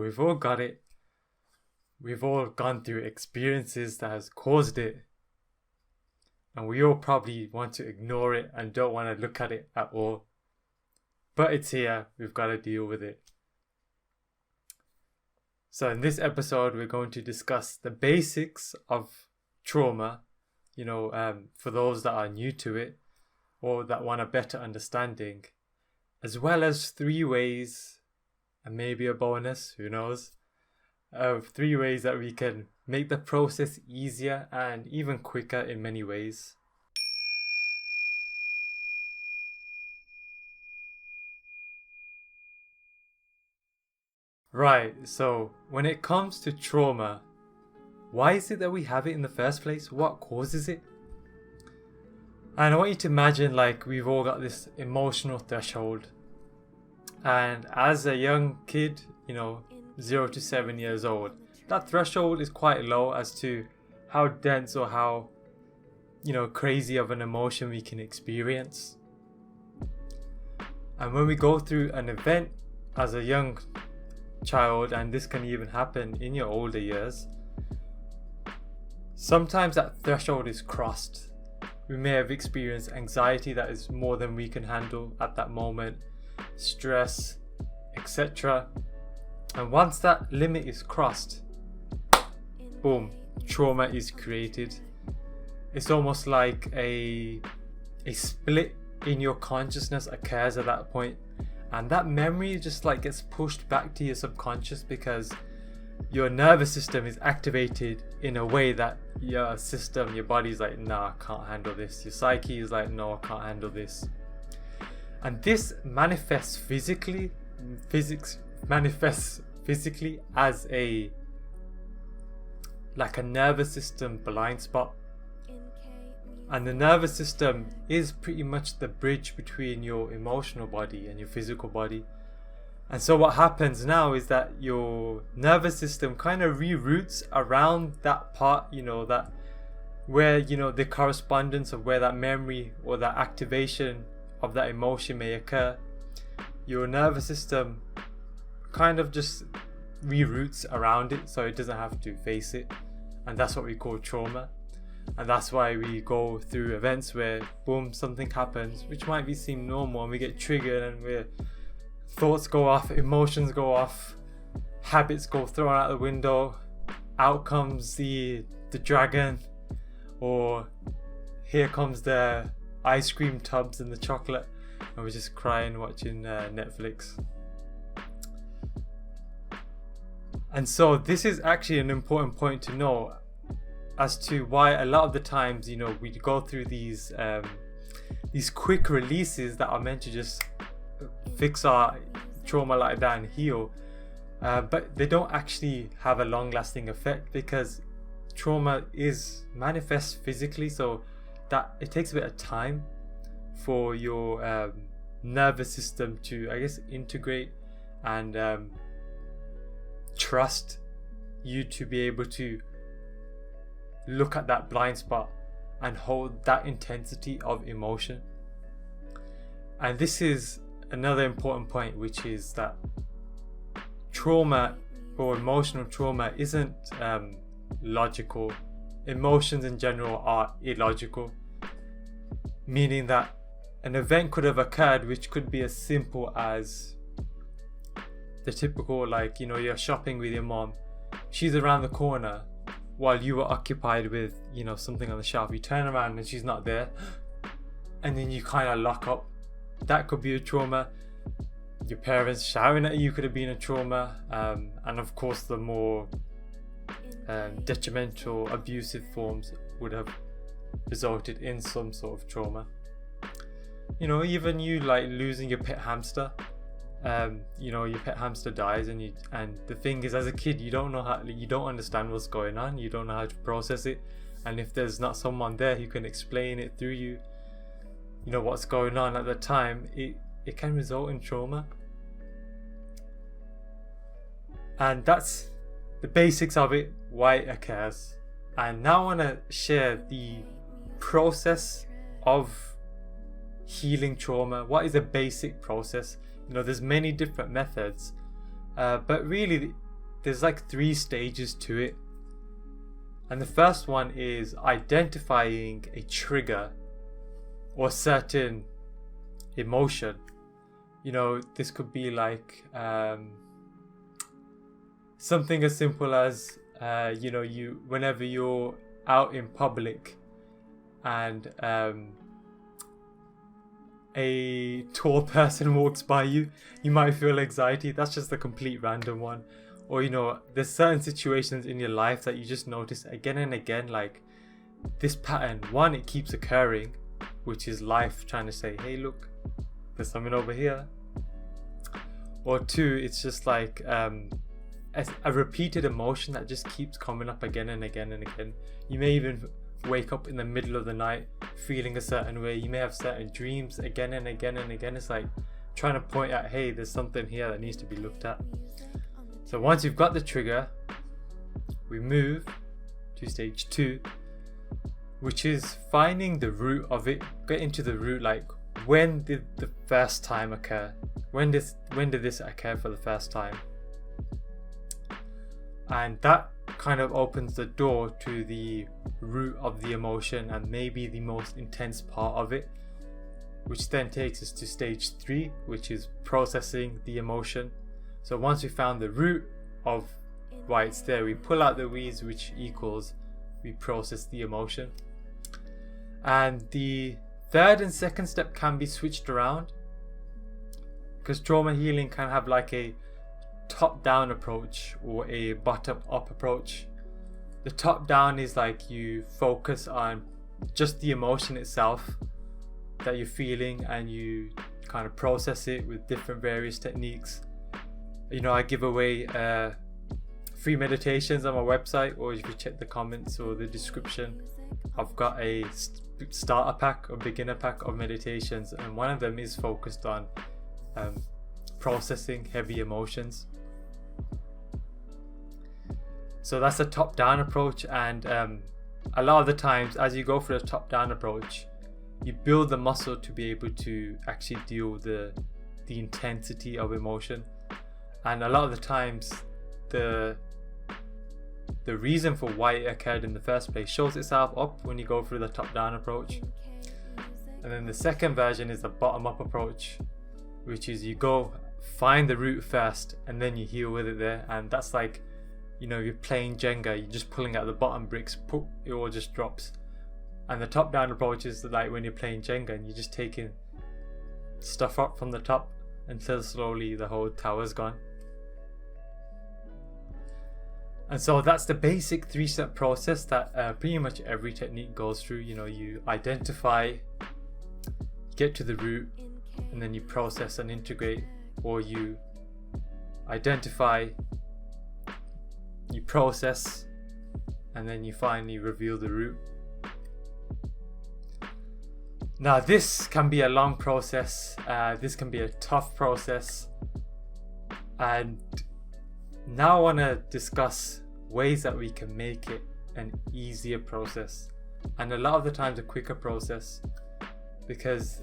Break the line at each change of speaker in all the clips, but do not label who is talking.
we've all got it. We've all gone through experiences that has caused it. And we all probably want to ignore it and don't want to look at it at all. But it's here. We've got to deal with it. So in this episode, we're going to discuss the basics of trauma, for those that are new to it or that want a better understanding, as well as 3 ways, and maybe a bonus, who knows, of 3 ways that we can make the process easier and even quicker in many ways. Right, so when it comes to trauma, why is it that we have it in the first place? What causes it? And I want you to imagine like we've all got this emotional threshold. And as a young kid, 0 to 7 years old, that threshold is quite low as to how dense or how, crazy of an emotion we can experience. And when we go through an event as a young child, and this can even happen in your older years, sometimes that threshold is crossed. We may have experienced anxiety that is more than we can handle at that moment, stress, etc. And once that limit is crossed, boom, trauma is created. It's almost like a split in your consciousness occurs at that point. And that memory just like gets pushed back to your subconscious because your nervous system is activated in a way that your body's like, nah, I can't handle this. Your psyche is like, no, I can't handle this. And this manifests physically as a nervous system blind spot. And the nervous system is pretty much the bridge between your emotional body and your physical body. And so what happens now is that your nervous system kind of reroutes around that part, that where, the correspondence of where that memory or that activation of that emotion may occur. Your nervous system kind of just reroutes around it so it doesn't have to face it. And that's what we call trauma. And that's why we go through events where, boom, something happens, which might seem normal, and we get triggered and thoughts go off, emotions go off, habits go thrown out the window, out comes the dragon, or here comes the ice cream tubs and the chocolate, and we're just crying watching Netflix. And so this is actually an important point to know as to why a lot of the times, we go through these quick releases that are meant to just fix our trauma like that and heal, but they don't actually have a long-lasting effect because trauma manifests physically, so that it takes a bit of time for your nervous system to, I guess, integrate and trust you to be able to look at that blind spot and hold that intensity of emotion. And this is another important point, which is that trauma or emotional trauma isn't logical. Emotions in general are illogical, meaning that an event could have occurred which could be as simple as the typical, you're shopping with your mom, she's around the corner while you were occupied with, something on the shelf. You turn around and she's not there, and then you kind of lock up. That could be a trauma. Your parents shouting at you could have been a trauma, and of course the more detrimental, abusive forms would have resulted in some sort of trauma. Even you losing your pet hamster. Your pet hamster dies, and the thing is, as a kid, you don't understand what's going on, you don't know how to process it, and if there's not someone there who can explain it through you, what's going on at the time, it can result in trauma. And that's the basics of it, why it occurs. And now I want to share the process of healing trauma. What is a basic process? There's many different methods, but really there's like 3 stages to it. And the first one is identifying a trigger or certain emotion. You know, this could be like something as simple as you know, whenever you're out in public and a tall person walks by you, you might feel anxiety. That's just a complete random one. Or, you know, there's certain situations in your life that you just notice again and again, like this pattern. One, it keeps occurring, which is life trying to say, hey, look, there's something over here. Or 2, it's just like a repeated emotion that just keeps coming up again and again and again. You may even wake up in the middle of the night feeling a certain way. You may have certain dreams again and again and again. It's like trying to point at, hey, there's something here that needs to be looked at. So once you've got the trigger, we move to stage 2, which is finding the root of it. Get into the root, like when did the first time occur? When did this occur for the first time? And that kind of opens the door to the root of the emotion and maybe the most intense part of it, which then takes us to stage 3, which is processing the emotion. So once we found the root of why it's there, we pull out the weeds, which equals we process the emotion. And the third and second step can be switched around, because trauma healing can have like a top-down approach or a bottom-up approach. The top-down is like you focus on just the emotion itself that you're feeling and you kind of process it with different various techniques. You know, I give away free meditations on my website, or if you check the comments or the description, I've got a starter pack or beginner pack of meditations, and one of them is focused on processing heavy emotions. So that's a top-down approach, and a lot of the times as you go for the top-down approach, you build the muscle to be able to actually deal with the intensity of emotion. And a lot of the times the reason for why it occurred in the first place shows itself up when you go through the top-down approach. And then the second version is the bottom-up approach, which is you go find the root first and then you heal with it there. And that's like, you know, you're playing Jenga, you're just pulling out the bottom bricks, poof, it all just drops. And the top-down approach is like when you're playing Jenga and you're just taking stuff up from the top until slowly the whole tower's gone. And so that's the basic 3-step process that pretty much every technique goes through. You know, you identify, get to the root, and then you process and integrate, or you identify, you process, and then you finally reveal the root. Now this can be a long process, this can be a tough process, and now I want to discuss ways that we can make it an easier process, and a lot of the times a quicker process, because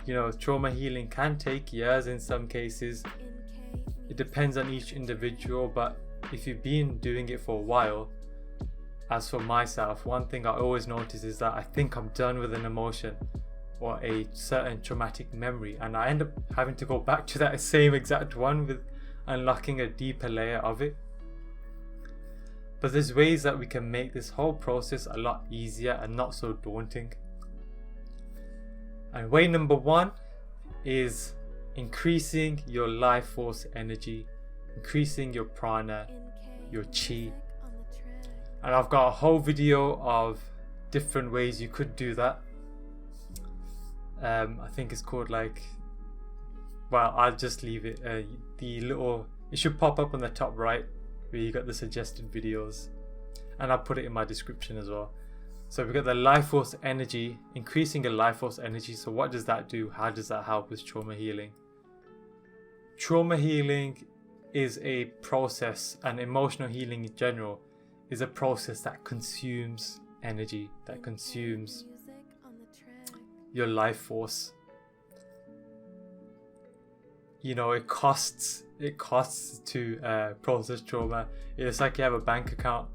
you know, trauma healing can take years in some cases. It depends on each individual, but if you've been doing it for a while, as for myself, one thing I always notice is that I think I'm done with an emotion or a certain traumatic memory, and I end up having to go back to that same exact one with unlocking a deeper layer of it. But there's ways that we can make this whole process a lot easier and not so daunting. And way number 1 is increasing your life force energy, increasing your prana, your chi. And I've got a whole video of different ways you could do that. I think it's called like, well, I'll just leave it. It should pop up on the top right where you got the suggested videos, and I'll put it in my description as well. So we've got the life force energy, increasing your life force energy. So what does that do? How does that help with trauma healing? Trauma healing is a process, and emotional healing in general is a process that consumes energy, that consumes your life force. it costs to process trauma. It's like you have a bank account.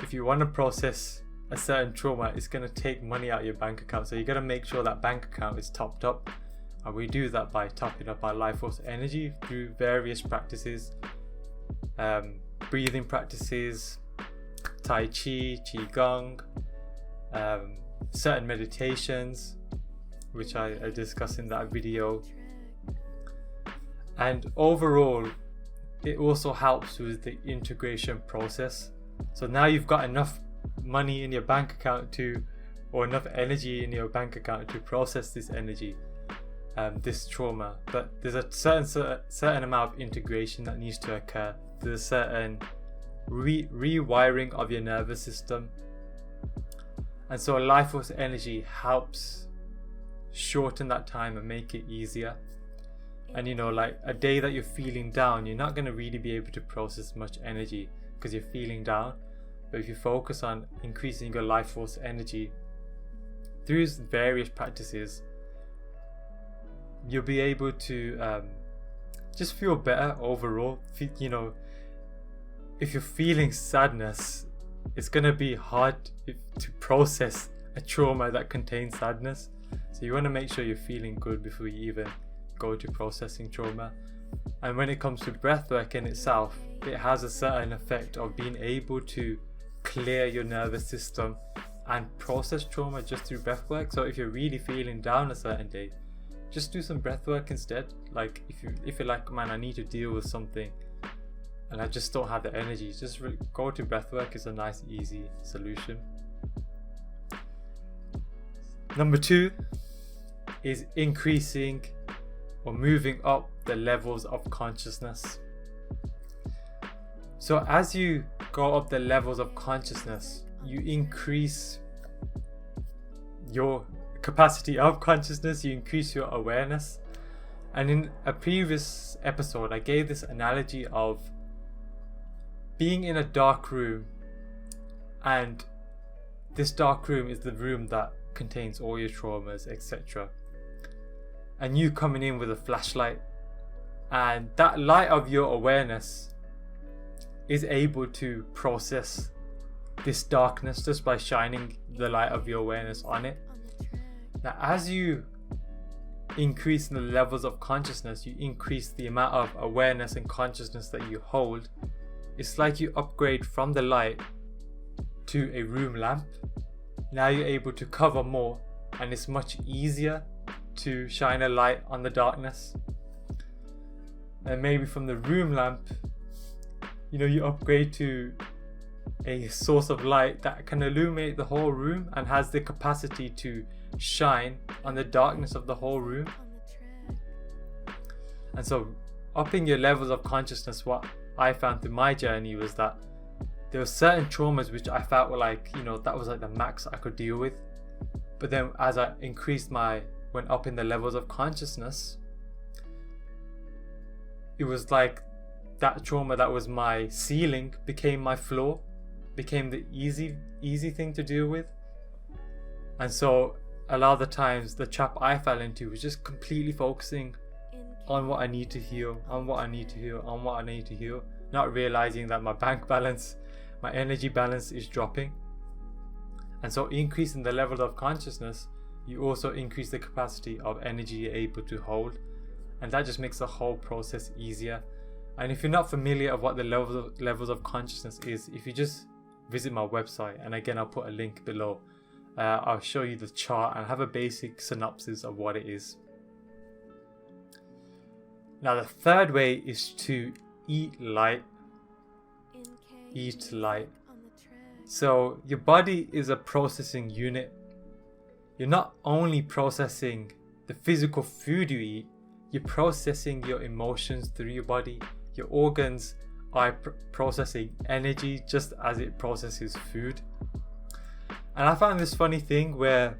If you want to process a certain trauma, it's going to take money out of your bank account, so you got to make sure that bank account is topped up. And we do that by topping up our life force energy through various practices, breathing practices, Tai Chi, Qigong, certain meditations, which I discussed in that video. And overall, it also helps with the integration process. So now you've got enough money in your bank account or enough energy in your bank account to process this energy, this trauma. But there's a certain amount of integration that needs to occur. There's a certain rewiring of your nervous system. And so life force energy helps shorten that time and make it easier. And like a day that you're feeling down, you're not going to really be able to process much energy because you're feeling down. But if you focus on increasing your life force energy through various practices, you'll be able to just feel better overall. If you're feeling sadness, it's going to be hard to process a trauma that contains sadness. So you want to make sure you're feeling good before you even go to processing trauma. And when it comes to breathwork in itself, it has a certain effect of being able to clear your nervous system and process trauma just through breathwork. So if you're really feeling down a certain day, just do some breathwork instead. Like if you're like, man, I need to deal with something and I just don't have the energy, just go to breathwork. Is a nice easy solution. Number 2 is increasing or moving up the levels of consciousness. So as you go up the levels of consciousness, you increase your capacity of consciousness, you increase your awareness. And in a previous episode, I gave this analogy of being in a dark room, and this dark room is the room that contains all your traumas, etc. And you coming in with a flashlight, and that light of your awareness is able to process this darkness just by shining the light of your awareness on it. Now, as you increase in the levels of consciousness, you increase the amount of awareness and consciousness that you hold. It's like you upgrade from the light to a room lamp. Now you're able to cover more, and it's much easier to shine a light on the darkness. And maybe from the room lamp, you upgrade to a source of light that can illuminate the whole room and has the capacity to shine on the darkness of the whole room. And so upping your levels of consciousness, what I found through my journey was that there were certain traumas which I felt were like, that was like the max I could deal with. But then as I went up in the levels of consciousness, it was like that trauma that was my ceiling became my floor, became the easy thing to deal with. And so a lot of the times the trap I fell into was just completely focusing on what I need to heal, not realizing that my bank balance, my energy balance is dropping. And so increasing the level of consciousness, you also increase the capacity of energy you're able to hold, and that just makes the whole process easier. And if you're not familiar with what the levels of consciousness is, if you just visit my website, and again I'll put a link below, I'll show you the chart and have a basic synopsis of what it is. Now the third way is to eat light. Eat light. So your body is a processing unit. You're not only processing the physical food you eat, you're processing your emotions through your body. Your organs are processing energy just as it processes food. And I found this funny thing where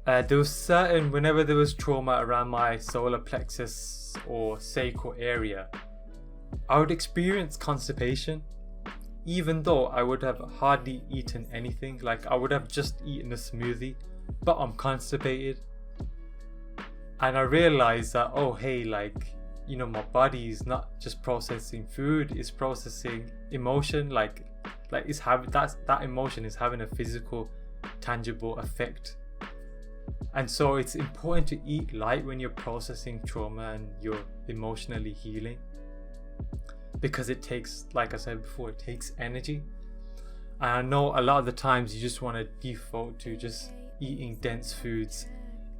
whenever there was trauma around my solar plexus or sacral area, I would experience constipation, even though I would have hardly eaten anything. Like I would have just eaten a smoothie, but I'm constipated. And I realized that, oh hey, like, you know, my body is not just processing food, it's processing emotion, like it's having that emotion is having a physical, tangible effect. And so it's important to eat light when you're processing trauma and you're emotionally healing, because it takes, like I said before, it takes energy. And I know a lot of the times you just want to default to just eating dense foods,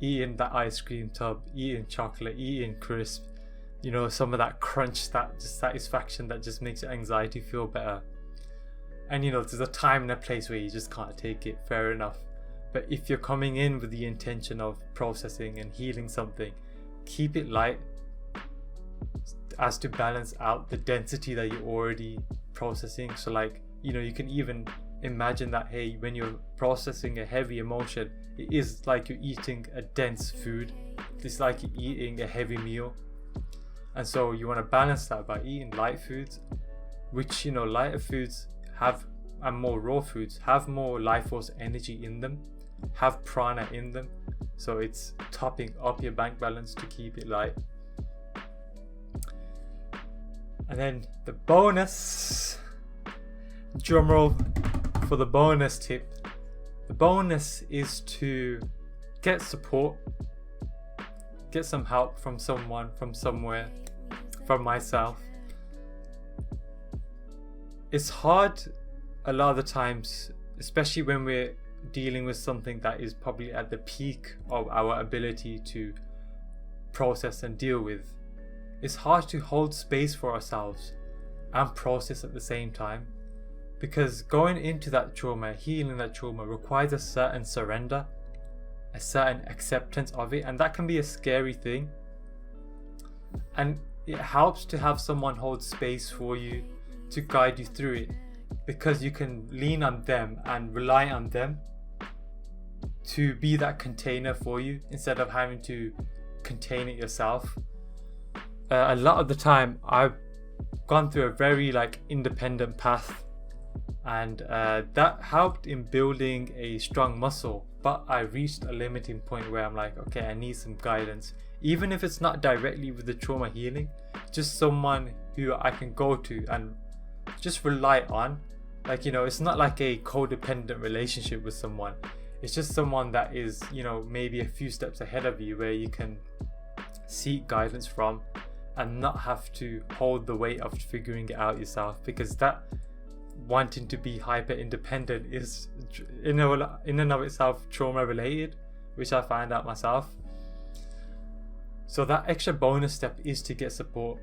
eating that ice cream tub, eating chocolate, eating crisp, you know, some of that crunch, that just satisfaction that just makes your anxiety feel better. And you know, there's a time and a place where you just can't take it, fair enough. But if you're coming in with the intention of processing and healing something, keep it light as to balance out the density that you're already processing. So like, you know, you can even imagine that, hey, when you're processing a heavy emotion, it is like you're eating a dense food. It's like you're eating a heavy meal. And so you want to balance that by eating light foods, which, you know, lighter foods have, and more raw foods have more life force energy in them, have prana in them. So it's topping up your bank balance to keep it light. And then the bonus, drum roll for the bonus tip. The bonus is to get support, get some help from someone, from somewhere, from myself. It's hard a lot of the times, especially when we're dealing with something that is probably at the peak of our ability to process and deal with. It's hard to hold space for ourselves and process at the same time, because going into that trauma, healing that trauma, requires a certain surrender, a certain acceptance of it, and that can be a scary thing. And it helps to have someone hold space for you to guide you through it, because you can lean on them and rely on them to be that container for you instead of having to contain it yourself. A lot of the time I've gone through a very like independent path, and that helped in building a strong muscle, but I reached a limiting point where I'm like, okay, I need some guidance, even if it's not directly with the trauma healing, just someone who I can go to and just rely on. Like, you know, it's not like a codependent relationship with someone, it's just someone that is, you know, maybe a few steps ahead of you, where you can seek guidance from and not have to hold the weight of figuring it out yourself, because that wanting to be hyper independent is in and of itself trauma related, which I find out myself. So that extra bonus step is to get support.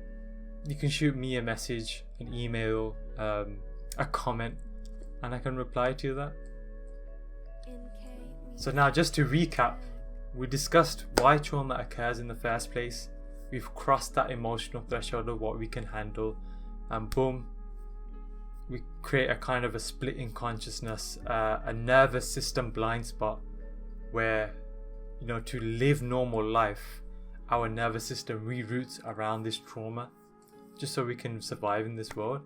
You can shoot me a message, an email, a comment, and I can reply to that. So now, just to recap, we discussed why trauma occurs in the first place. We've crossed that emotional threshold of what we can handle, and boom, we create a kind of a split in consciousness, a nervous system blind spot where, you know, to live normal life, our nervous system reroutes around this trauma just so we can survive in this world.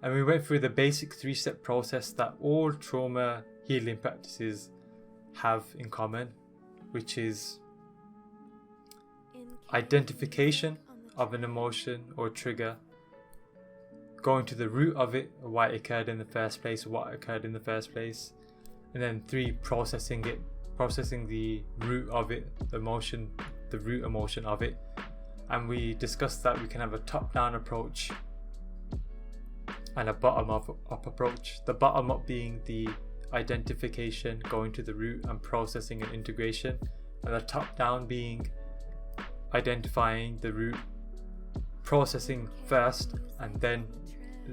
And we went through the basic 3-step process that all trauma healing practices have in common, which is identification of an emotion or trigger, going to the root of it, why it occurred in the first place, what occurred in the first place, and then 3, processing it, processing the root of it, the root emotion of it. And we discussed that we can have a top-down approach and a bottom-up approach. The bottom-up being the identification, going to the root and processing and integration, and the top-down being identifying the root, processing first, and then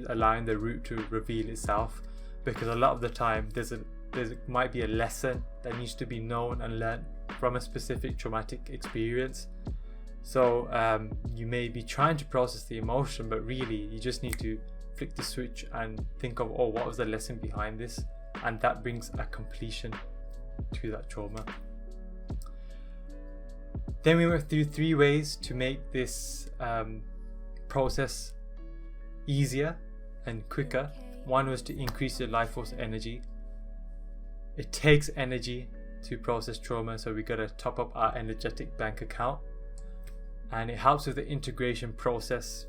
allowing the root to reveal itself. Because a lot of the time there might be a lesson that needs to be known and learned from a specific traumatic experience. So you may be trying to process the emotion, but really you just need to flick the switch and think of, oh, what was the lesson behind this? And that brings a completion to that trauma. Then we went through 3 ways to make this process easier and quicker. One was to increase your life force energy. It takes energy to process trauma, so we got to top up our energetic bank account. and it helps with the integration process.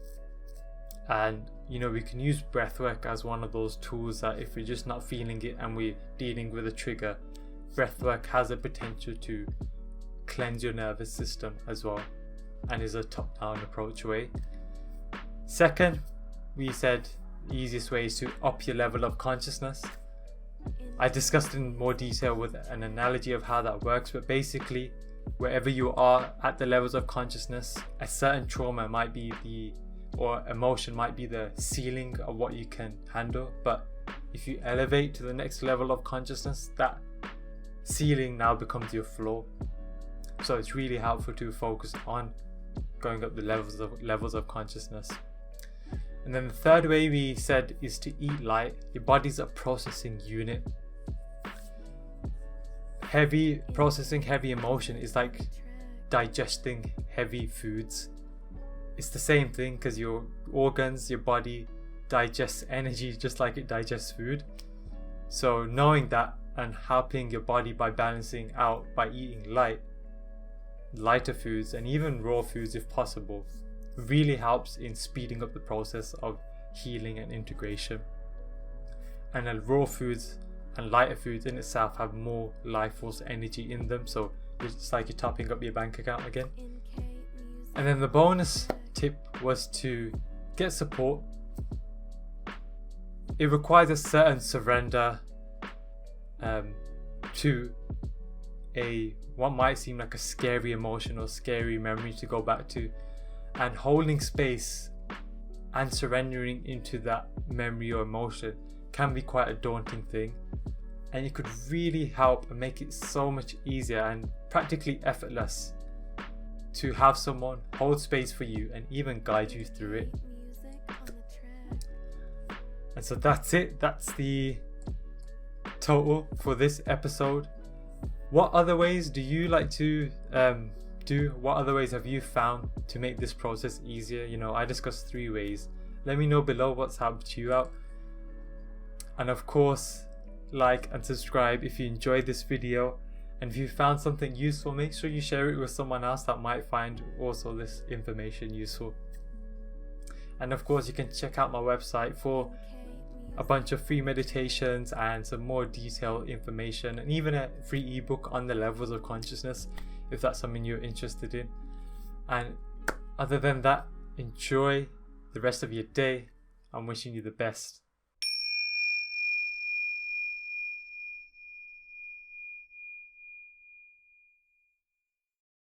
And we can use breathwork as one of those tools that if we're just not feeling it and we're dealing with a trigger, breathwork has the potential to cleanse your nervous system as well, and is a top-down approach way. Second, we said the easiest way is to up your level of consciousness. I discussed in more detail with an analogy of how that works, but basically wherever you are at the levels of consciousness, a certain trauma might be or emotion might be the ceiling of what you can handle, but if you elevate to the next level of consciousness, that ceiling now becomes your floor. So it's really helpful to focus on going up the levels of consciousness. And then the third way we said is to eat light. Your body's a processing unit. Processing heavy emotion is like digesting heavy foods. It's the same thing, because your organs, your body digests energy just like it digests food. So knowing that and helping your body by balancing out by eating lighter foods and even raw foods if possible, really helps in speeding up the process of healing and integration. And then raw foods and lighter foods in itself have more life force energy in them, so it's like you're topping up your bank account again. And then the bonus tip was to get support. It requires a certain surrender to what might seem like a scary emotion or scary memory to go back to, and holding space and surrendering into that memory or emotion can be quite a daunting thing, and it could really help and make it so much easier and practically effortless to have someone hold space for you and even guide you through it. And so that's it. That's the total for this episode. What other ways do you like to do? What other ways have you found to make this process easier? I discussed 3 ways. Let me know below what's helped you out. And of course, like and subscribe if you enjoyed this video. And if you found something useful, make sure you share it with someone else that might find also this information useful. And of course, you can check out my website for a bunch of free meditations and some more detailed information, and even a free ebook on the levels of consciousness if that's something you're interested in. And other than that, enjoy the rest of your day. I'm wishing you the best.